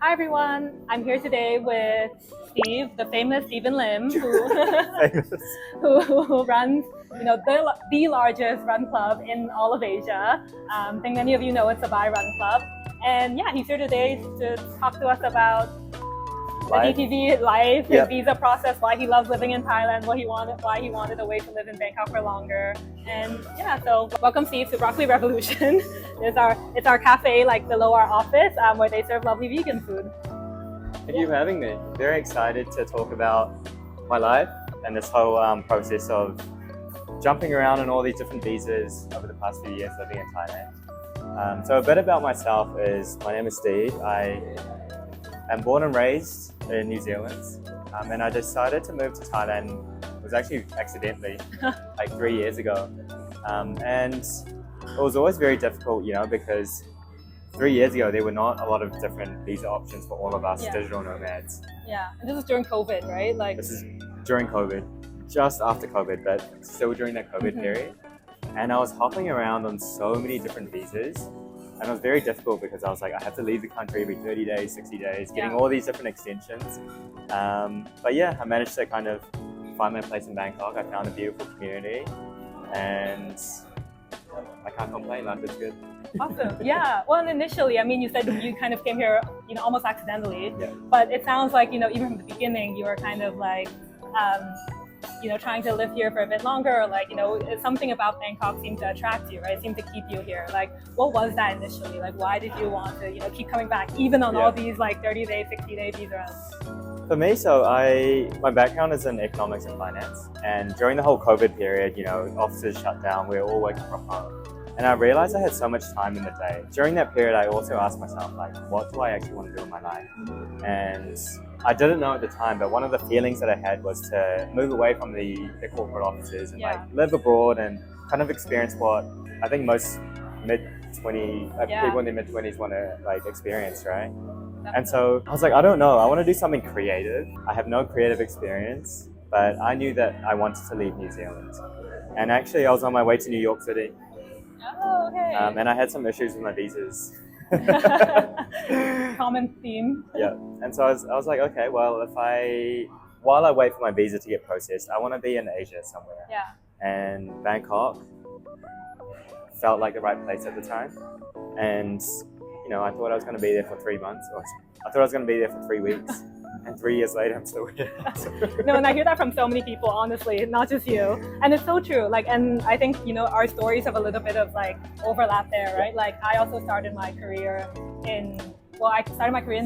Hi everyone, I'm here today with Steve, the famous Stephen Lim, who runs, the largest run club in all of Asia. I think many of you know it's Sabai Run Club, and yeah, he's here today to talk to us about the DTV life, his visa process, why he loves living in Thailand, why he wanted a way to live in Bangkok for longer, and yeah. So welcome, Steve, to Broccoli Revolution. It's our cafe, like below our office, where they serve lovely vegan food. Thank you for having me. Very excited to talk about my life and this whole process of jumping around on all these different visas over the past few years living in Thailand. So a bit about myself is, my name is Steve. I am born and raised in New Zealand, and I decided to move to Thailand. It was actually accidentally, like 3 years ago, and it was always very difficult, because 3 years ago there were not a lot of different visa options for all of us digital nomads. Yeah, and this is during COVID, right? This is during COVID, just after COVID, but still during that COVID period. And I was hopping around on so many different visas. And it was very difficult because I was like, I have to leave the country every 30 days, 60 days, getting all these different extensions. But yeah, I managed to kind of find my place in Bangkok. I found a beautiful community and I can't complain, life is good. Awesome. Yeah. Well, and initially, I mean, you said you kind of came here, almost accidentally, but it sounds like, even from the beginning, you were kind of like, trying to live here for a bit longer, or like, something about Bangkok seemed to attract you, right? It seemed to keep you here. Like, what was that initially? Like, why did you want to, keep coming back, even on all these like 30-day, 60-day visas? For me, my background is in economics and finance. And during the whole COVID period, offices shut down, we were all working from home. And I realized I had so much time in the day. During that period, I also asked myself, like, what do I actually want to do in my life? And I didn't know at the time, but one of the feelings that I had was to move away from the corporate offices and like live abroad and kind of experience what I think most people in their mid-20s want to like experience, right? Definitely. And so I was like, I don't know, I want to do something creative. I have no creative experience, but I knew that I wanted to leave New Zealand. And actually I was on my way to New York City. Oh, okay. And I had some issues with my visas. Common theme. Yeah, and so I was like, okay, well, while I wait for my visa to get processed, I want to be in Asia somewhere. Yeah. And Bangkok felt like the right place at the time. And, I thought I was going to be there for 3 months, or I thought I was going to be there for 3 weeks. And 3 years later, I'm still here. No, and I hear that from so many people, honestly, not just you. And it's so true. Like, and I think, our stories have a little bit of like overlap there, right? Like, I also started my career in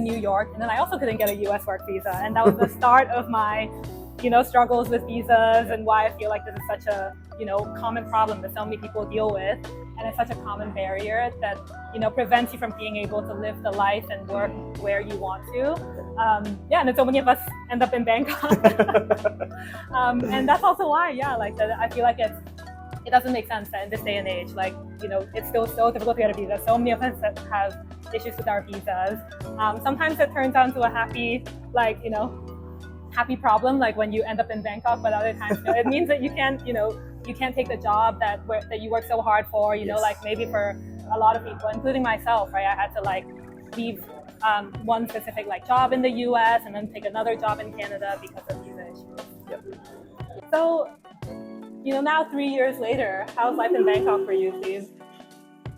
New York, and then I also couldn't get a US work visa. And that was the start of my, struggles with visas and why I feel like this is such a, common problem that so many people deal with. And it's such a common barrier that, prevents you from being able to live the life and work where you want to. And then so many of us end up in Bangkok. And that's also why, I feel like it doesn't make sense that in this day and age, like, it's still so difficult to get a visa. So many of us have issues with our visas. Sometimes it turns out into a happy problem, like when you end up in Bangkok, but other times, it means that you can't take the job that you work so hard for, like maybe for a lot of people, including myself, right? I had to like leave one specific like job in the US and then take another job in Canada because of visa issues. Yep. So, now 3 years later, how's life in Bangkok for you, Steve?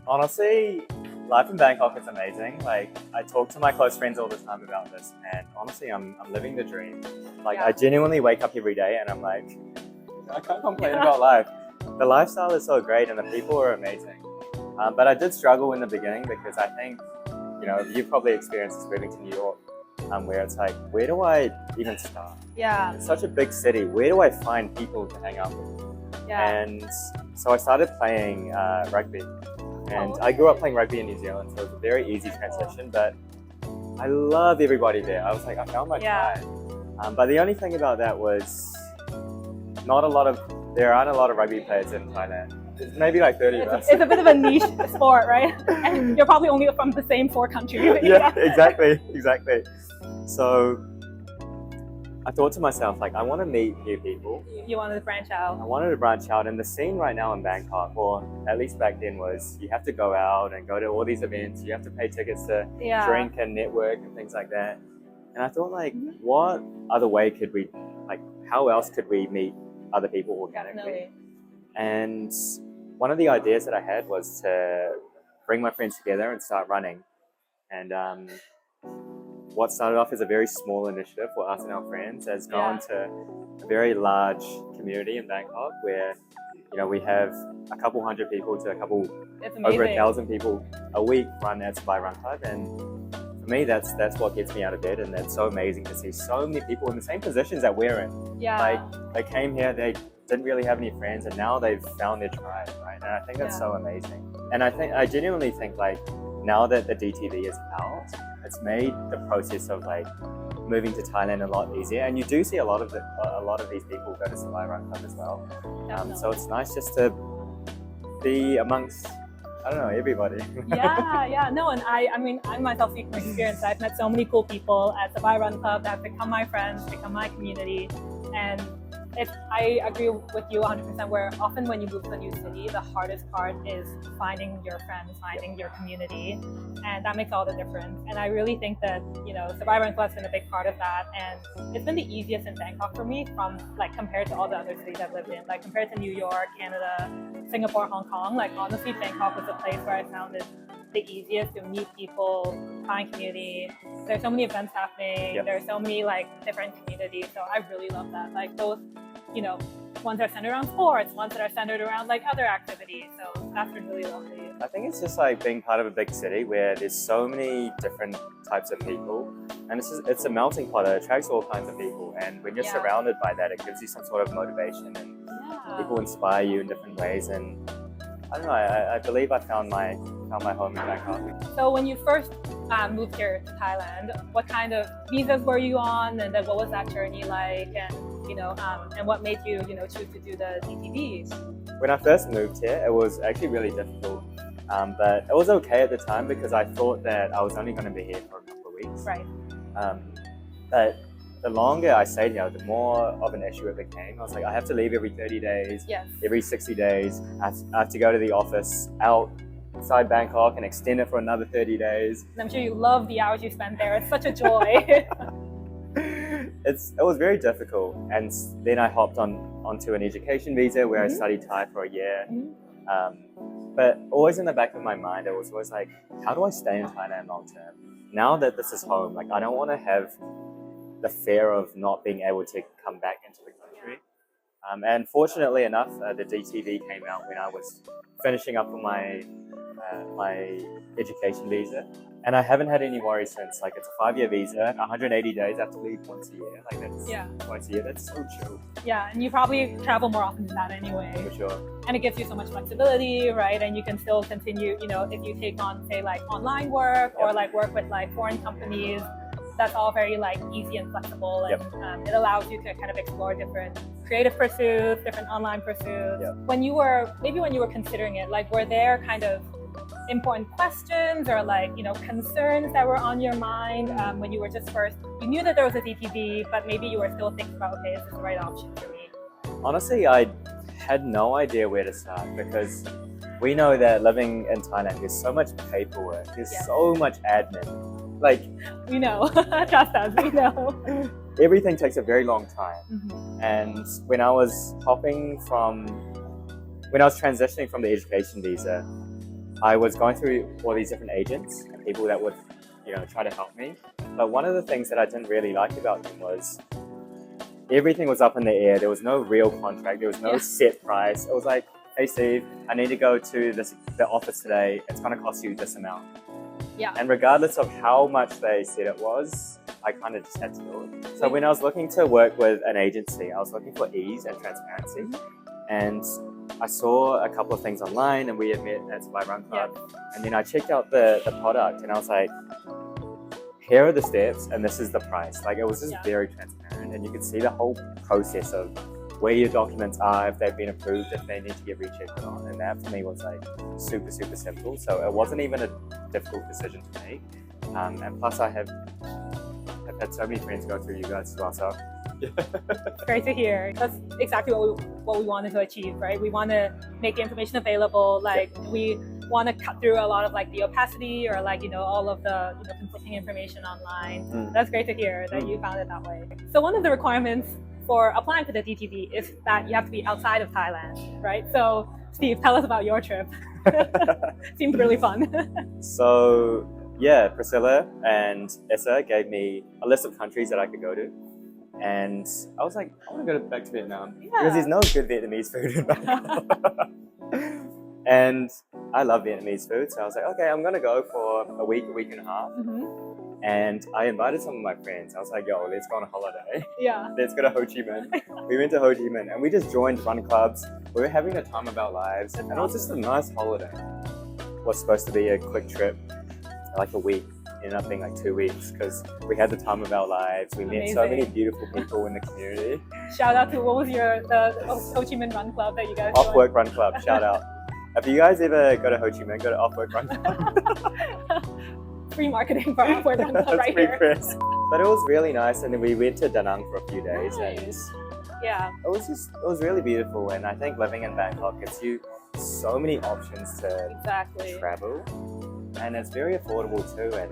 Honestly, life in Bangkok is amazing. Like, I talk to my close friends all the time about this, and honestly, I'm living the dream. Like, I genuinely wake up every day and I'm like, I can't complain about life. The lifestyle is so great and the people are amazing. But I did struggle in the beginning because I think, you've probably experienced this moving to New York, where it's like, where do I even start? Yeah. It's such a big city. Where do I find people to hang out with? Yeah. And so I started playing rugby. And I grew up playing rugby in New Zealand, so it was a very easy transition, but I love everybody there. I was like, I found my tribe. But the only thing about that was there aren't a lot of rugby players in Thailand. It's maybe like 30 of us. It's a bit of a niche sport, right? And you're probably only from the same 4 countries. Yeah, exactly. So I thought to myself, like, I want to meet new people. You wanted to branch I out. wanted to branch out, and the scene right now in Bangkok, or at least back then, was you have to go out and go to all these events. You have to pay tickets to Yeah. drink and network and things like that. And I thought, like, Mhm. what other way could we, like, how else could we meet other people organically? Definitely. And one of the ideas that I had was to bring my friends together and start running. And what started off as a very small initiative for us and our friends has gone to a very large community in Bangkok where, you know, we have a couple hundred people to It's amazing. over 1,000 people a week run at Sabai Run Club. And for me, that's what gets me out of bed, and that's so amazing to see so many people in the same positions that we're in. Yeah. Like, they came here, they didn't really have any friends, and now they've found their tribe, right? And I think that's so amazing. And I genuinely think, like, now that the DTV is out, it's made the process of, like, moving to Thailand a lot easier. And you do see a lot of these people go to Sabai Run Club as well. So it's nice just to be amongst, I don't know, everybody. Yeah. No, and I mean, I myself speak from experience. I've met so many cool people at Sabai Run Club that have become my friends, become my community, and I agree with you 100%, where often when you move to a new city, the hardest part is finding your friends, finding your community, and that makes all the difference. And I really think that, you know, Sabai Run Club's been a big part of that, and it's been the easiest in Bangkok for me, from, like, compared to all the other cities I've lived in, like compared to New York, Canada, Singapore, Hong Kong. Like, honestly, Bangkok was a place where I found it the easiest to meet people, find community. There's so many events happening. There's so many, like, different communities. So I really love that. Like, those, you know, ones that are centered around sports, ones that are centered around, like, other activities. So that's been really lovely. I think it's just like being part of a big city where there's so many different types of people, and it's a melting pot that attracts all kinds of people. And when you're surrounded by that, it gives you some sort of motivation, and people inspire you in different ways. And I don't know, I believe I found my home in Bangkok. So when you first moved here to Thailand, what kind of visas were you on, and then what was that journey like, and, you know, and what made you, you know, choose to do the DTVs? When I first moved here, it was actually really difficult, but it was okay at the time because I thought that I was only going to be here for a couple of weeks. Right. But the longer I stayed here, the more of an issue it became. I was like, I have to leave every 30 days, every 60 days. I have to go to the office outside Bangkok and extend it for another 30 days. And I'm sure you love the hours you spent there. It's such a joy. It was very difficult, and then I hopped onto an education visa where I studied Thai for a year. But always in the back of my mind, it was always like, how do I stay in Thailand long term? Now that this is home, like, I don't want to have the fear of not being able to come back into the country. And fortunately enough, the DTV came out when I was finishing up on my education visa. And I haven't had any worries since. Like, it's a 5-year visa, 180 days, I have to leave once a year. Like, that's twice a year, that's so chill. Yeah, and you probably travel more often than that anyway. For sure. And it gives you so much flexibility, right? And you can still continue, you know, if you take on, say, like, online work or, like, work with, like, foreign companies, that's all very, like, easy and flexible. And it allows you to kind of explore different creative pursuits, different online pursuits. When you were considering it, like, were there kind of important questions or, like, you know, concerns that were on your mind when you were just first, you knew that there was a DTV, but maybe you were still thinking about, okay, is this the right option for me? Honestly, I had no idea where to start, because we know that living in Thailand, there's so much paperwork, there's so much admin. Like, we know, trust us, we know. Everything takes a very long time. And when I was transitioning from the education visa, I was going through all these different agents and people that would, you know, try to help me. But one of the things that I didn't really like about them was everything was up in the air. There was no real contract. There was no set price. It was like, hey, Steve, I need to go to the office today. It's going to cost you this amount. And regardless of how much they said it was, I kind of just had to do it. So when I was looking to work with an agency, I was looking for ease and transparency. And I saw a couple of things online, and we had met at Sabai Run Club. And then I checked out the product, and I was like, here are the steps, and this is the price. Like, it was just very transparent, and you could see the whole process of where your documents are, if they've been approved, if they need to get rechecked or not. And that for me was like super, super simple. So it wasn't even a difficult decision to make. And plus, I've had so many friends go through you guys as well. So It's great to hear. That's exactly what we wanted to achieve, right? We want to make the information available. Like we want to cut through a lot of like the opacity or like all of the conflicting information online. That's great to hear that you found it that way. So one of the requirements for applying to the DTV is that you have to be outside of Thailand, right? So Steve, tell us about your trip. Seemed really fun. So yeah, Priscilla and Issa gave me a list of countries that I could go to. And I was like, I want to go back to Vietnam because there's no good Vietnamese food in Bangkok. And I love Vietnamese food, so I was like, okay, I'm gonna go for a week and a half. And I invited some of my friends. I was like, yo, let's go on a holiday. Let's go to Ho Chi Minh. We went to Ho Chi Minh and we just joined run clubs. We were having the time of our lives, and it was just a nice holiday. It was supposed to be a quick trip, like a week. Ended up being like 2 weeks because we had the time of our lives. We met so many beautiful people in the community. Shout out to what was the Ho Chi Minh Run Club that you guys Off Work Run Club, shout out. If you guys ever go to Ho Chi Minh, go to Off Work Run Club. Free marketing for Off Work Run Club right free here. Press. But it was really nice, and then we went to Da Nang for a few days, and it was really beautiful. And I think living in Bangkok gives you so many options to travel, and it's very affordable too. And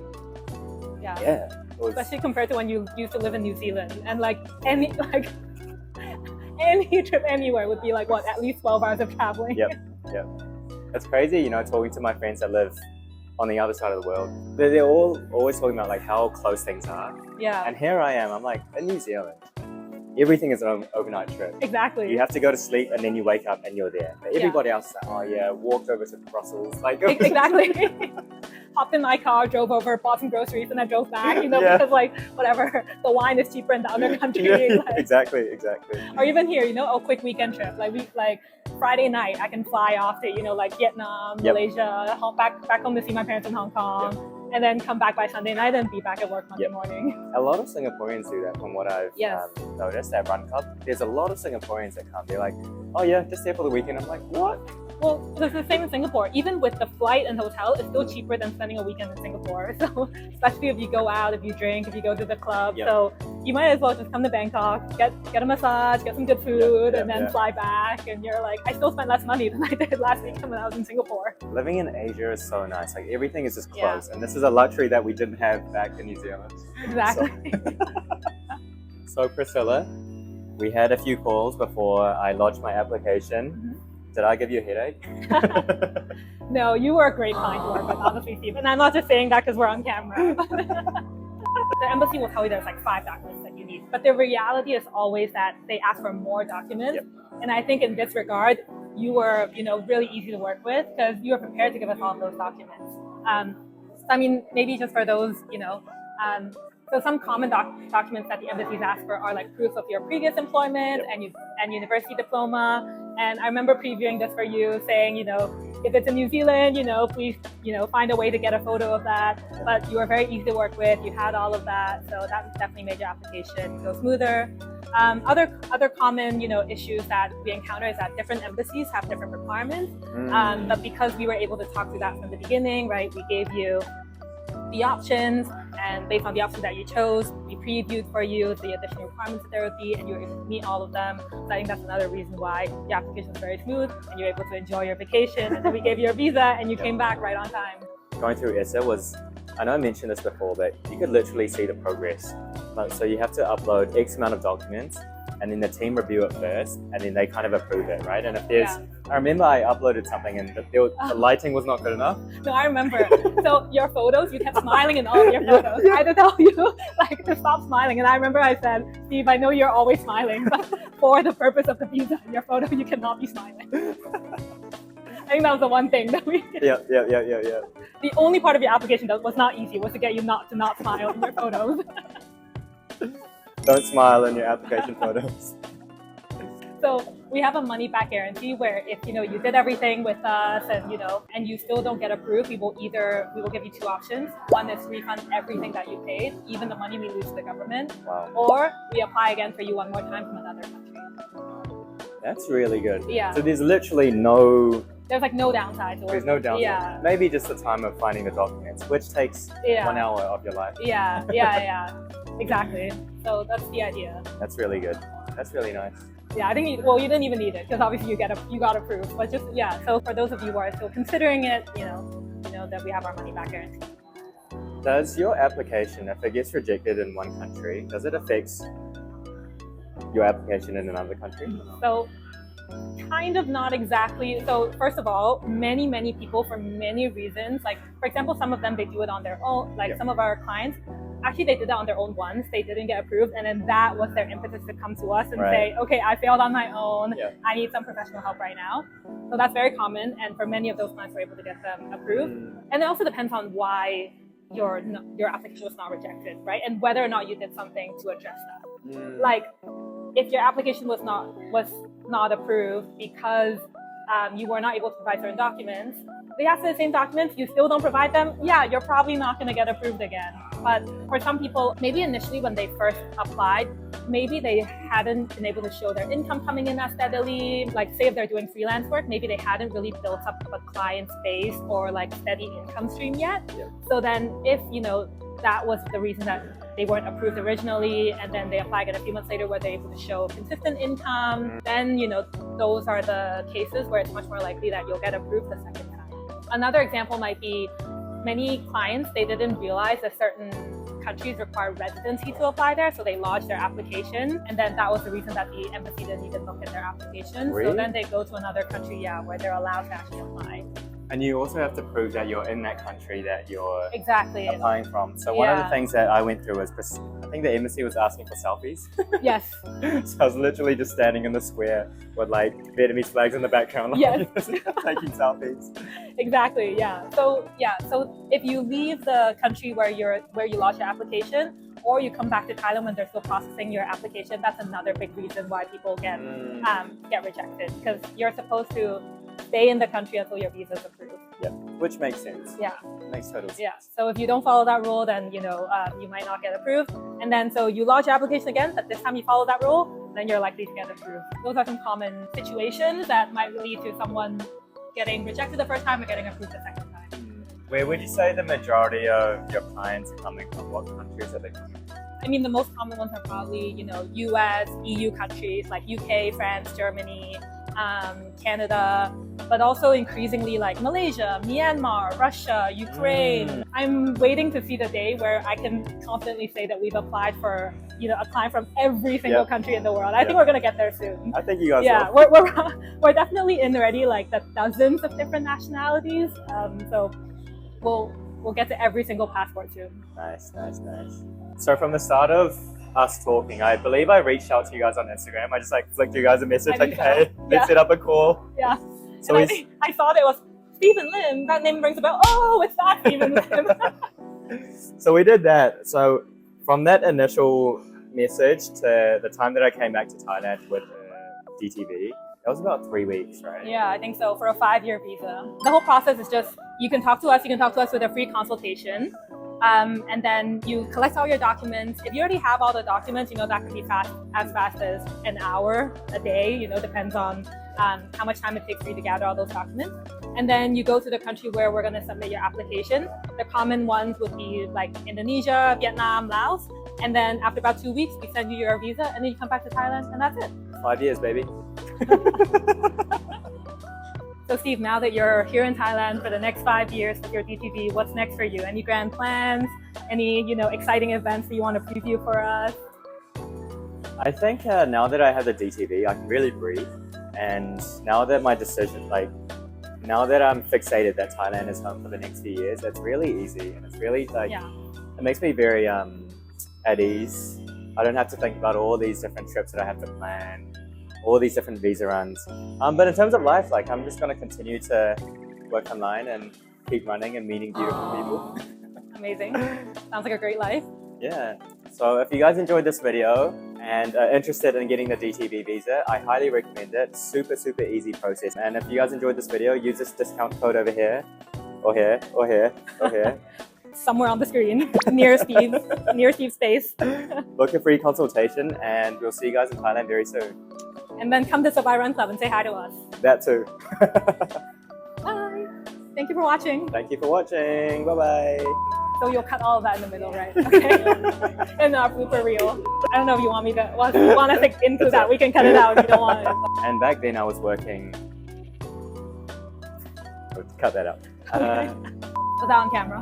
especially compared to when you used to live in New Zealand, and like any trip anywhere would be like what, at least 12 hours of traveling. Yep. It's crazy, talking to my friends that live on the other side of the world. They're all always talking about like how close things are. And here I am, I'm like, in New Zealand, everything is an overnight trip. Exactly. You have to go to sleep and then you wake up and you're there. But everybody else is like, oh yeah, walked over to Brussels. Like exactly. Hopped in my car, drove over, bought some groceries, and then drove back, because like whatever, the wine is cheaper in the other country. Like, exactly. Or even here, a quick weekend trip. Like Friday night, I can fly off to, like Vietnam, Malaysia, back home to see my parents in Hong Kong, and then come back by Sunday night and be back at work Monday morning. A lot of Singaporeans do that from what I've noticed at Run Club. There's a lot of Singaporeans that come. They're like, oh yeah, just there for the weekend. I'm like, what? Well, it's the same in Singapore. Even with the flight and hotel, it's still cheaper than spending a weekend in Singapore. So, especially if you go out, if you drink, if you go to the club. So, you might as well just come to Bangkok, get a massage, get some good food, and then fly back. And you're like, I still spent less money than I did last weekend when I was in Singapore. Living in Asia is so nice. Like, everything is just close. And this is a luxury that we didn't have back in New Zealand. Exactly. So Priscilla, we had a few calls before I lodged my application. Did I give you a headache? No, you were a great client to work with, honestly, Steve. And I'm not just saying that because we're on camera. The embassy will tell you there's like 5 documents that you need. But the reality is always that they ask for more documents. And I think in this regard, you were, really easy to work with because you were prepared to give us all of those documents. I mean, maybe just for those, so some common documents that the embassies ask for are like proof of your previous employment and university diploma. And I remember previewing this for you, saying, if it's in New Zealand, please, find a way to get a photo of that. But you were very easy to work with. You had all of that, so that definitely made your application go smoother. Other common, issues that we encounter is that different embassies have different requirements. But because we were able to talk through that from the beginning, right, we gave you the options, and based on the options that you chose, we previewed for you the additional requirements that there would be, and you were able to meet all of them. So I think that's another reason why the application is very smooth, and you're able to enjoy your vacation. And then we gave you your visa, and you came back right on time. Going through Issa was, I know I mentioned this before, but you could literally see the progress. So you have to upload X amount of documents, and then the team review it first, and then they kind of approve it, right? And if there's, I remember I uploaded something and the lighting was not good enough. No, I remember. So your photos, you kept smiling in all of your photos. I had to tell you to stop smiling. And I remember I said, Steve, I know you're always smiling, but for the purpose of the visa in your photo, you cannot be smiling. I think that was the one thing that we did. Yeah. The only part of your application that was not easy was to get you not smile in your photos. Don't smile in your application photos. So we have a money back guarantee where if you did everything with us and you still don't get approved, we will give you 2 options. One is refund everything that you paid, even the money we lose to the government. Wow. Or we apply again for you one more time from another country. That's really good. Yeah. So there's literally no downside to it. There's no downside. Yeah. Maybe just the time of finding the documents, which takes 1 hour of your life. Yeah. exactly. So that's the idea. That's really good. That's really nice. Yeah, I think you didn't even need it because obviously you got approved. But just so for those of you who are still considering it, you know that we have our money back guarantee. Does your application, if it gets rejected in one country, does it affect your application in another country? So kind of not exactly. So first of all, many people for many reasons, like for example, some of them they do it on their own. Like some of our clients, actually they did that on their own once. They didn't get approved, and then that was their impetus to come to us and say, okay, I failed on my own. I need some professional help right now. So that's very common, and for many of those clients, we're able to get them approved. And it also depends on why your application was not rejected, right? And whether or not you did something to address that. Like if your application was not approved because you were not able to provide certain documents, they ask for the same documents, you still don't provide them, you're probably not going to get approved again. But for some people, maybe initially when they first applied, maybe they hadn't been able to show their income coming in as steadily. Like say if they're doing freelance work, maybe they hadn't really built up a client base or like steady income stream yet. So then if, that was the reason that they weren't approved originally, and then they apply again a few months later where they're able to show consistent income, then, those are the cases where it's much more likely that you'll get approved the second time. Another example might be many clients, they didn't realize that certain countries require residency to apply there, so they lodged their application, and then that was the reason that the embassy didn't even look at their application. Really? So then they go to another country, where they're allowed to actually apply. And you also have to prove that you're in that country that you're exactly applying from. So one of the things that I went through was, I think the embassy was asking for selfies. Yes. So I was literally just standing in the square with like Vietnamese flags in the background, like, taking selfies. Exactly. So if you leave the country where you lodge your application, or you come back to Thailand when they're still processing your application, that's another big reason why people get rejected, because you're supposed to stay in the country until your visa is approved. Which makes sense. Makes total sense. So if you don't follow that rule, then you might not get approved. And then so you lodge your application again, but this time you follow that rule, then you're likely to get approved. Those are some common situations that might lead to someone getting rejected the first time or getting approved the second time. Where would you say the majority of your clients are coming from? What countries are they coming from? I mean, the most common ones are probably, US, EU countries like UK, France, Germany, Canada, but also increasingly like Malaysia, Myanmar, Russia, Ukraine. I'm waiting to see the day where I can confidently say that we've applied for, a client from every single country in the world. I think we're going to get there soon. I think you guys will. We're definitely in already like the dozens of different nationalities. So we'll get to every single passport soon. Nice. So from the start of us talking, I believe I reached out to you guys on Instagram. I just flicked you guys a message like, hey, let's set up a call. So I thought it was Steve Lim. That name rings a bell. Oh, it's that Steve Lim. So we did that. So from that initial message to the time that I came back to Thailand with DTV, that was about 3 weeks, right? Yeah, I think so, for a 5-year visa. The whole process is just, you can talk to us with a free consultation. And then you collect all your documents. If you already have all the documents, that could be as fast as an hour a day, depends on how much time it takes for you to gather all those documents. And then you go to the country where we're going to submit your application. The common ones would be like Indonesia, Vietnam, Laos. And then after about 2 weeks, we send you your visa, and then you come back to Thailand, and that's it. 5 years, baby. So Steve, now that you're here in Thailand for the next 5 years with your DTV, what's next for you? Any grand plans? Any exciting events that you want to preview for us? I think now that I have the DTV, I can really breathe. And now that my decision, now that I'm fixated that Thailand is home for the next few years, it's really easy, and it's really it makes me very at ease. I don't have to think about all these different trips that I have to plan, all these different visa runs. But in terms of life, I'm just going to continue to work online and keep running and meeting beautiful people. Amazing. Sounds like a great life. Yeah. So if you guys enjoyed this video and are interested in getting the DTV visa, I highly recommend it. Super easy process. And if you guys enjoyed this video, use this discount code over here, or here, or here, or here. Somewhere on the screen, near Steve's face. Book a free consultation, and we'll see you guys in Thailand very soon. And then come to Sabai Run Club and say hi to us. That too. Bye. Thank you for watching. Thank you for watching. Bye-bye. So you'll cut all of that in the middle, right? Okay. In our blooper reel. I don't know if you want me to, well, if you want us to include that, we can cut it out if you don't want it. And back then I was working. Cut that out. Was that on camera?